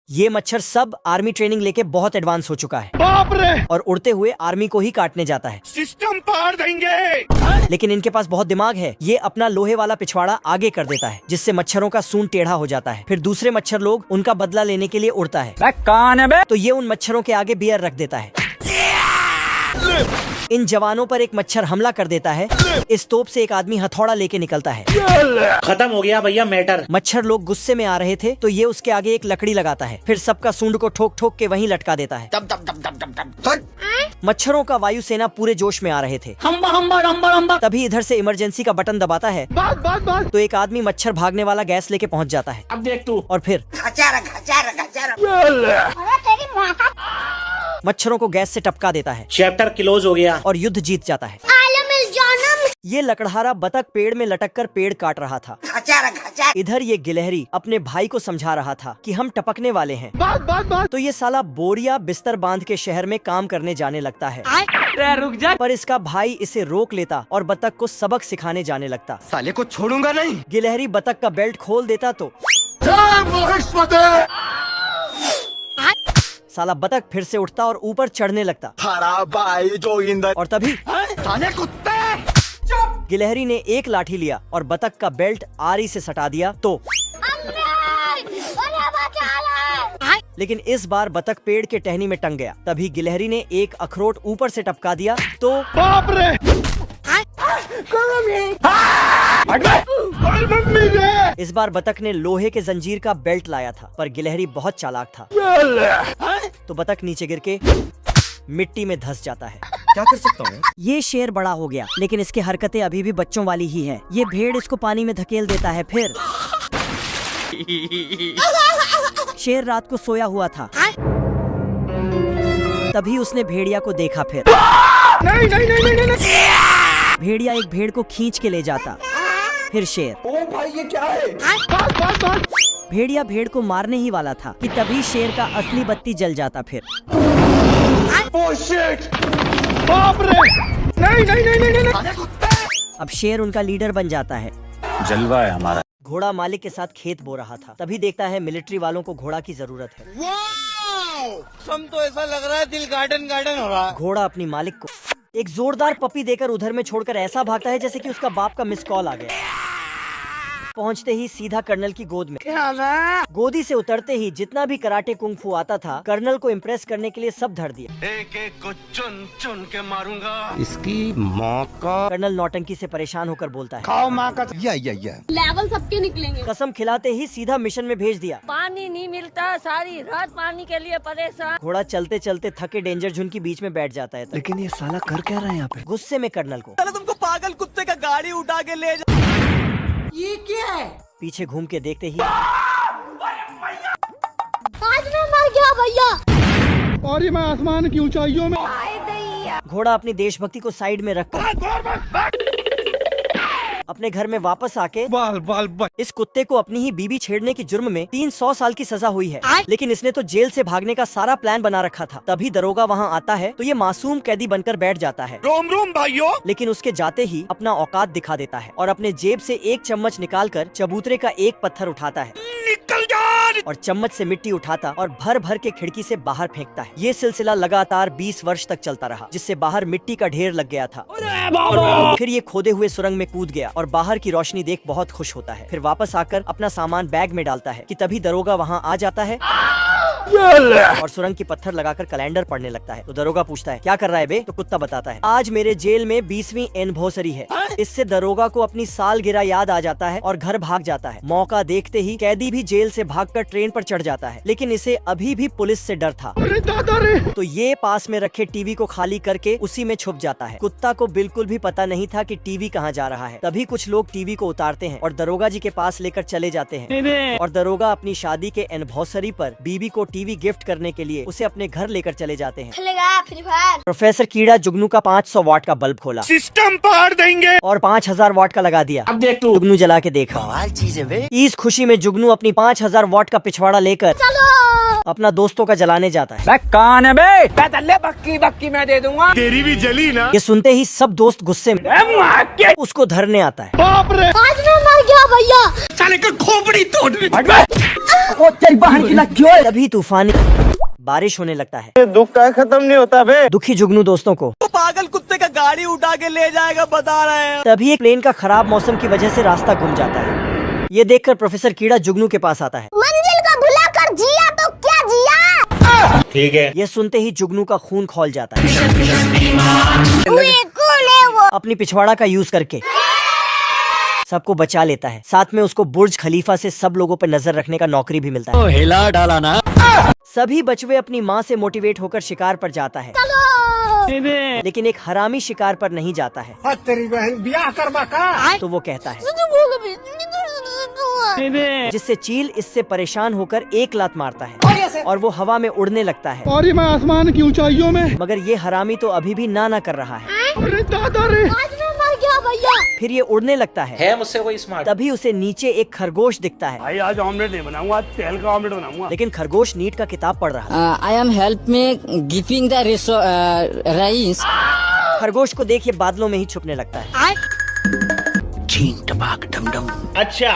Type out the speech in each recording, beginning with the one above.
ये मच्छर सब आर्मी ट्रेनिंग लेके बहुत एडवांस हो चुका है। बाप रे! और उड़ते हुए आर्मी को ही काटने जाता है। सिस्टम पार देंगे। लेकिन इनके पास बहुत दिमाग है। ये अपना लोहे वाला पिछवाड़ा आगे कर देता है, जिससे मच्छरों का सूंड टेढ़ा हो जाता है। फिर दूसरे मच्छर लोग उनका बदला लेने के लिए उड़ता है। कौन है बे? तो ये उन मच्छरों के आगे बियर रख देता है। इन जवानों पर एक मच्छर हमला कर देता है। इस तोप से एक आदमी हथौड़ा लेके निकलता है। खत्म हो गया भैया मैटर। मच्छर लोग गुस्से में आ रहे थे तो ये उसके आगे एक लकड़ी लगाता है। फिर सबका सूंड को ठोक ठोक के वहीं लटका देता है। मच्छरों का वायुसेना पूरे जोश में आ रहे थे। तभी इधर से इमरजेंसी का बटन दबाता है। तो एक आदमी मच्छर भागने वाला गैस लेके पहुंच जाता है। अब देख तू। और फिर मच्छरों को गैस से टपका देता है। चैप्टर क्लोज हो गया और युद्ध जीत जाता है। ये लकड़हारा बतख पेड़ में लटक कर पेड़ काट रहा था। इधर ये गिलहरी अपने भाई को समझा रहा था कि हम टपकने वाले हैं। तो ये साला बोरिया बिस्तर बांध के शहर में काम करने जाने लगता है। रुक जा। पर इसका भाई इसे रोक लेता और बतख को सबक सिखाने जाने लगता। साले को छोड़ूंगा नहीं। गिलहरी बतख का बेल्ट खोल देता तो साला बतख फिर से उठता और ऊपर चढ़ने लगता। भाई जोगिंदर। और तभी साले कुत्ते! गिलहरी ने एक लाठी लिया और बतख का बेल्ट आरी से सटा दिया तो लेकिन इस बार बतख पेड़ के टहनी में टंग गया। तभी गिलहरी ने एक अखरोट ऊपर से टपका दिया तो बाप रे! इस बार बतख ने लोहे के जंजीर का बेल्ट लाया था, पर गिलहरी बहुत चालाक था। तो बतख नीचे गिर के मिट्टी में धंस जाता है। क्या कर सकता हूँ? ये शेर बड़ा हो गया, लेकिन इसकी हरकतें अभी भी बच्चों वाली ही हैं। ये भेड़ इसको पानी में धकेल देता है। फिर शेर रात को सोया हुआ था। तभी उसने भेड़िया को देखा। फिर नहीं। भेड़िया एक भेड़ को खींच के ले जाता। फिर शेर, ओ भाई ये क्या है? भेड़िया भेड़ को मारने ही वाला था कि तभी शेर का असली बत्ती जल जाता। फिर ओ शिट! बाप रे! नहीं। अब शेर उनका लीडर बन जाता है। जलवा है हमारा। घोड़ा मालिक के साथ खेत बो रहा था। तभी देखता है मिलिट्री वालों को घोड़ा की जरूरत है। तो ऐसा लग रहा है दिल गार्डन हो रहा है। घोड़ा अपनी मालिक को एक जोरदार पपी देकर उधर में छोड़कर ऐसा भागता है जैसे कि उसका बाप का मिस कॉल आ गया। पहुंचते ही सीधा कर्नल की गोद में। गोदी से उतरते ही जितना भी कराटे कुंग-फू आता था, कर्नल को इम्प्रेस करने के लिए सब धर दिया। एक को चुन के मारूंगा। इसकी माँ का। कर्नल नौटंकी से परेशान होकर बोलता है, खाओ माँ का। या। लेवल सबके निकलेंगे। कसम खिलाते ही सीधा मिशन में भेज दिया। पानी नहीं मिलता, सारी रात पानी के लिए परेशान। घोड़ा चलते चलते थके डेंजर झुंड के बीच में बैठ जाता है। लेकिन ये साला कर क्या रहा है यहाँ पे? गुस्से में कर्नल को तुमको पागल कुत्ते का गाड़ी उठा के ले जा। ये क्या है? पीछे घूम के देखते ही आज मैं मर गया भैया। और ये मैं आसमान की ऊंचाइयों में। घोड़ा अपनी देशभक्ति को साइड में रखकर अपने घर में वापस आके बाल। इस कुत्ते को अपनी ही बीबी छेड़ने की जुर्म में 300 साल की सजा हुई है। लेकिन इसने तो जेल से भागने का सारा प्लान बना रखा था। तभी दरोगा वहाँ आता है तो ये मासूम कैदी बनकर बैठ जाता है। रोम भाइयों। लेकिन उसके जाते ही अपना औकात दिखा देता है और अपने जेब से एक चम्मच निकालकर चबूतरे का एक पत्थर उठाता है। निकल जा! और चम्मच से मिट्टी उठाता और भर भर के खिड़की से बाहर फेंकता है। ये सिलसिला लगातार 20 वर्ष तक चलता रहा, जिससे बाहर मिट्टी का ढेर लग गया था। फिर ये खोदे हुए सुरंग में कूद गया और बाहर की रोशनी देख बहुत खुश होता है। फिर वापस आकर अपना सामान बैग में डालता है कि तभी दरोगा वहाँ आ जाता है और सुरंग की पत्थर लगाकर कैलेंडर पढ़ने लगता है। तो दरोगा पूछता है, क्या कर रहा है बे? तो कुत्ता बताता है, आज मेरे जेल में 20वीं एनिवर्सरी है। इससे दरोगा को अपनी सालगिरह याद आ जाता है और घर भाग जाता है। मौका देखते ही कैदी भी जेल से भागकर ट्रेन पर चढ़ जाता है, लेकिन इसे अभी भी पुलिस से डर था। तो ये पास में रखे टीवी को खाली करके उसी में छुप जाता है। कुत्ता को बिल्कुल भी पता नहीं था कि टीवी कहाँ जा रहा है। तभी कुछ लोग टीवी को उतारते हैं और दरोगा जी के पास लेकर चले जाते हैं। और दरोगा अपनी शादी के एनिवर्सरी पर बीबी को टीवी गिफ्ट करने के लिए उसे अपने घर लेकर चले जाते हैं। प्रोफेसर कीड़ा जुगनू का 500 वाट का बल्ब खोला, सिस्टम पार देंगे और 5000 वाट का लगा दिया। अब देख तू। जुगनू जला के देखा। इस खुशी में जुगनू अपनी 5000 वाट का पिछवाड़ा लेकर अपना दोस्तों का जलाने जाता है। बे कौन है बे? तल्ले बक्की बक्की मैं दे दूंगा। तेरी भी जली ना। ये सुनते ही सब दोस्त गुस्से में उसको धरने आता है। बाप रे, आज मैं मर गया भैया। साले का खोपड़ी तोड़। तभी तूफानी बारिश होने लगता है। दुख का खत्म नहीं होता बे। दुखी जुगनू दोस्तों को वो पागल कुत्ते का गाड़ी उठा के ले जाएगा बता रहे हैं। तभी एक प्लेन का खराब मौसम की वजह से रास्ता गुम जाता है। ये देखकर प्रोफेसर कीड़ा जुगनू के पास आता है। मंजिल को भुला कर जिया तो क्या जिया। ठीक है। ये सुनते ही जुगनू का खून खौल जाता है। कौन है वो? अपनी पिछवाड़ा का यूज करके सबको बचा लेता है। साथ में उसको बुर्ज खलीफा से सब लोगों पर नजर रखने का नौकरी भी मिलता है। हिला डाला ना। सभी बचवे अपनी माँ से मोटिवेट होकर शिकार पर जाता है, लेकिन एक हरामी शिकार पर नहीं जाता है। तेरी बहन ब्याह करवा का। तो वो कहता है, जिससे चील इससे परेशान होकर एक लात मारता है और वो हवा में उड़ने लगता है। और मैं आसमान की ऊंचाइयों में। मगर ये हरामी तो अभी भी ना कर रहा है। अरे दादा रे। आज मैं मर गया भैया। फिर ये उड़ने लगता है। मुझसे कोई स्मार्ट। तभी उसे नीचे एक खरगोश दिखता है। भाई आज ऑमलेट नहीं बनाऊंगा, आज तेल का ऑमलेट बनाऊंगा। लेकिन खरगोश नीट का किताब पढ़ रहा है। I am help me giving the rice. खरगोश को देख ये बादलों में ही छुपने लगता है। अच्छा।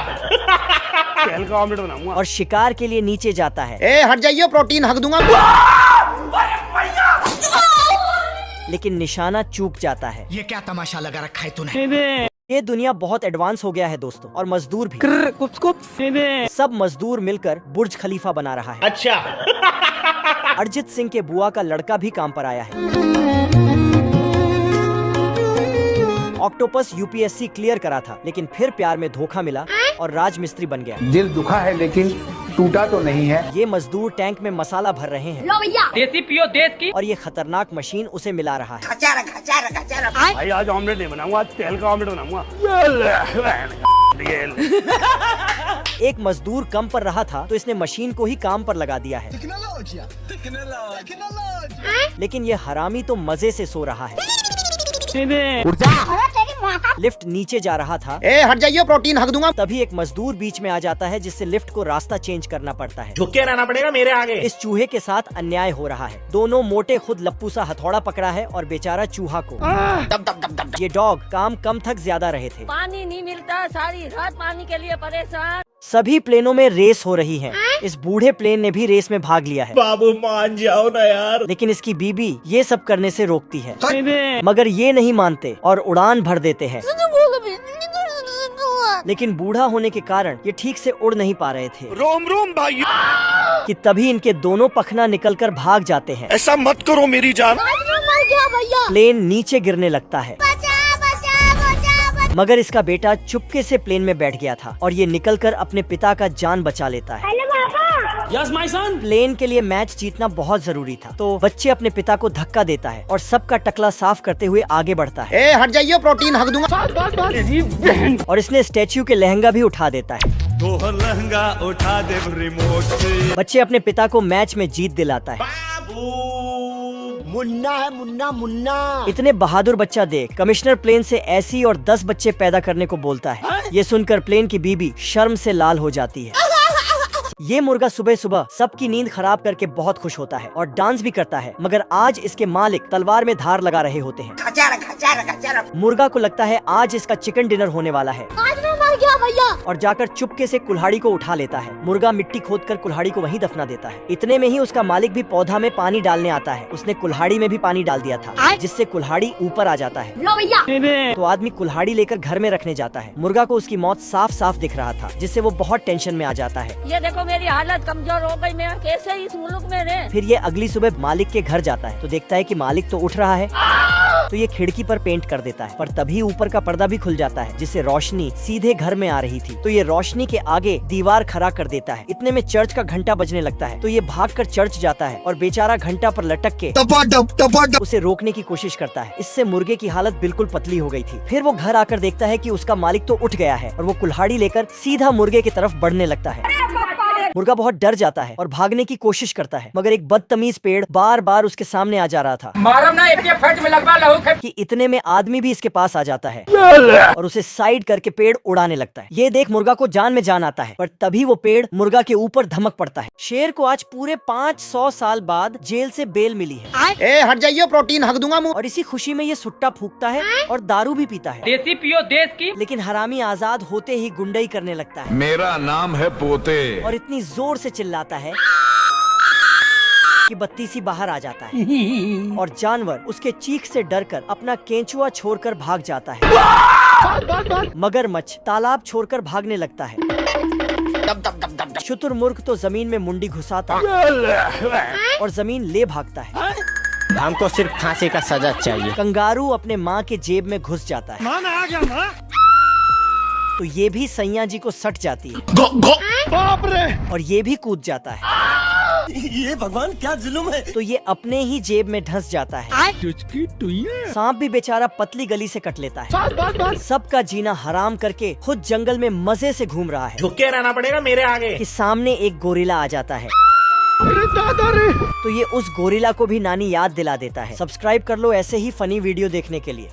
तेल का ऑमलेट बनाऊंगा। और शिकार के लिए नीचे जाता है। ए हट जाइए, प्रोटीन हक दूंगा। लेकिन निशाना चूक जाता है। ये क्या तमाशा लगा रखा है तूने। ये दुनिया बहुत एडवांस हो गया है दोस्तों, और मजदूर भी। सब मजदूर मिलकर बुर्ज खलीफा बना रहा है। अच्छा। अरिजीत सिंह के बुआ का लड़का भी काम पर आया है। ऑक्टोपस यूपीएससी क्लियर करा था, लेकिन फिर प्यार में धोखा मिला और राजमिस्त्री बन गया। दिल दुखा है लेकिन टूटा तो नहीं है। ये मजदूर टैंक में मसाला भर रहे हैं। लो भैया। देसी पियो देश की। और ये खतरनाक मशीन उसे मिला रहा है। भाई आज ऑमलेट नहीं बनाऊंगा, आज तेल का ऑमलेट बनाऊंगा। एक मजदूर कम पर रहा था तो इसने मशीन को ही काम पर लगा दिया है। लेकिन ये हरामी तो मजे से सो रहा है। लिफ्ट नीचे जा रहा था। ए हट जाइए, प्रोटीन हक दूंगा। तभी एक मजदूर बीच में आ जाता है, जिससे लिफ्ट को रास्ता चेंज करना पड़ता है। झुक के रहना पड़ेगा मेरे आगे। इस चूहे के साथ अन्याय हो रहा है। दोनों मोटे खुद लप्पू सा हथौड़ा पकड़ा है और बेचारा चूहा को। ये डॉग काम कम थक ज्यादा रहे थे। पानी नहीं मिलता, सारी रात पानी के लिए परेशान। सभी प्लेनों में रेस हो रही है। इस बूढ़े प्लेन ने भी रेस में भाग लिया है। बाबू मान जाओ ना यार। लेकिन इसकी बीबी ये सब करने से रोकती है। मगर ये नहीं मानते और उड़ान भर देते हैं। लेकिन बूढ़ा होने के कारण ये ठीक से उड़ नहीं पा रहे थे। रोम रोम भाई। कि तभी इनके दोनों पखना निकलकर भाग जाते हैं। ऐसा मत करो मेरी जान। आज मैं मर गया भैया। प्लेन नीचे गिरने लगता है। मगर इसका बेटा चुपके से प्लेन में बैठ गया था और ये निकलकर अपने पिता का जान बचा लेता है। Yes my son. प्लेन के लिए मैच जीतना बहुत जरूरी था, तो बच्चे अपने पिता को धक्का देता है और सबका टकला साफ करते हुए आगे बढ़ता है। ए हट जाइए, प्रोटीन हक दूंगा। और इसने स्टैच्यू के लहंगा भी उठा देता है। तो लहंगा उठा दे रिमोट से। बच्चे अपने पिता को मैच में जीत दिलाता है। मुन्ना है मुन्ना मुन्ना। इतने बहादुर बच्चा देख कमिश्नर प्लेन से ऐसी और 10 बच्चे पैदा करने को बोलता है। ये सुनकर प्लेन की बीबी शर्म से लाल हो जाती है। ये मुर्गा सुबह सुबह सबकी नींद खराब करके बहुत खुश होता है और डांस भी करता है। मगर आज इसके मालिक तलवार में धार लगा रहे होते हैं। मुर्गा को लगता है आज इसका चिकन डिनर होने वाला है। आज मैं मर गया भैया। और जाकर चुपके से कुल्हाड़ी को उठा लेता है। मुर्गा मिट्टी खोदकर कुल्हाड़ी को वहीं दफना देता है। इतने में ही उसका मालिक भी पौधा में पानी डालने आता है। उसने कुल्हाड़ी में भी पानी डाल दिया था, जिससे कुल्हाड़ी ऊपर आ जाता है। लो भैया। तो आदमी कुल्हाड़ी लेकर घर में रखने जाता है। मुर्गा को उसकी मौत साफ साफ दिख रहा था, जिससे वो बहुत टेंशन में आ जाता है। ये देखो मेरी हालत कमजोर हो गई, मैं कैसे इस मुल्क में रहे। फिर ये अगली सुबह मालिक के घर जाता है तो देखता है कि मालिक तो उठ रहा है। तो ये खिड़की पर पेंट कर देता है, पर तभी ऊपर का पर्दा भी खुल जाता है, जिससे रोशनी सीधे घर में आ रही थी। तो ये रोशनी के आगे दीवार खड़ा कर देता है। इतने में चर्च का घंटा बजने लगता है, तो ये भागकर चर्च जाता है और बेचारा घंटा पर लटक के उसे रोकने की कोशिश करता है। इससे मुर्गे की हालत बिल्कुल पतली हो गई थी। फिर वो घर आकर देखता है कि उसका मालिक तो उठ गया है और वो कुल्हाड़ी लेकर सीधा मुर्गे की तरफ बढ़ने लगता है। मुर्गा बहुत डर जाता है और भागने की कोशिश करता है, मगर एक बदतमीज पेड़ बार बार उसके सामने आ जा रहा था कि इतने में आदमी भी इसके पास आ जाता है और उसे साइड करके पेड़ उड़ाने लगता है। ये देख मुर्गा को जान में जान आता है, पर तभी वो पेड़ मुर्गा के ऊपर धमक पड़ता है। शेर को आज पूरे 500 साल बाद जेल से बेल मिली है। ए हट जाइए, प्रोटीन हक दूंगा मुंह। और इसी खुशी में ये सुट्टा फूकता है और दारू भी पीता है। देसी पियो देश की। लेकिन हरामी आजाद होते ही गुंडई करने लगता है मेरा नाम है पोते और इतनी जोर से चिल्लाता है कि बत्तीसी बाहर आ जाता है और जानवर उसके चीख से डरकर अपना केंचुआ छोड़कर भाग जाता है। मगरमच्छ तालाब छोड़कर भागने लगता है। शुतुरमुर्ग तो जमीन में मुंडी घुसाता है और जमीन ले भागता है। हमको सिर्फ फांसी का सजा चाहिए। कंगारू अपने माँ के जेब में घुस जाता है तो ये भी सैया जी को सट जाती है और ये भी कूद जाता है। ये भगवान क्या जुल्म है। तो ये अपने ही जेब में धंस जाता है। सांप भी बेचारा पतली गली से कट लेता है। सबका जीना हराम करके खुद जंगल में मजे से घूम रहा है झुक के रहना पड़ेगा मेरे आगे। कि सामने एक गोरिल्ला आ जाता है तो ये उस गोरिल्ला को भी नानी याद दिला देता है। सब्सक्राइब कर लो ऐसे ही फनी वीडियो देखने के लिए।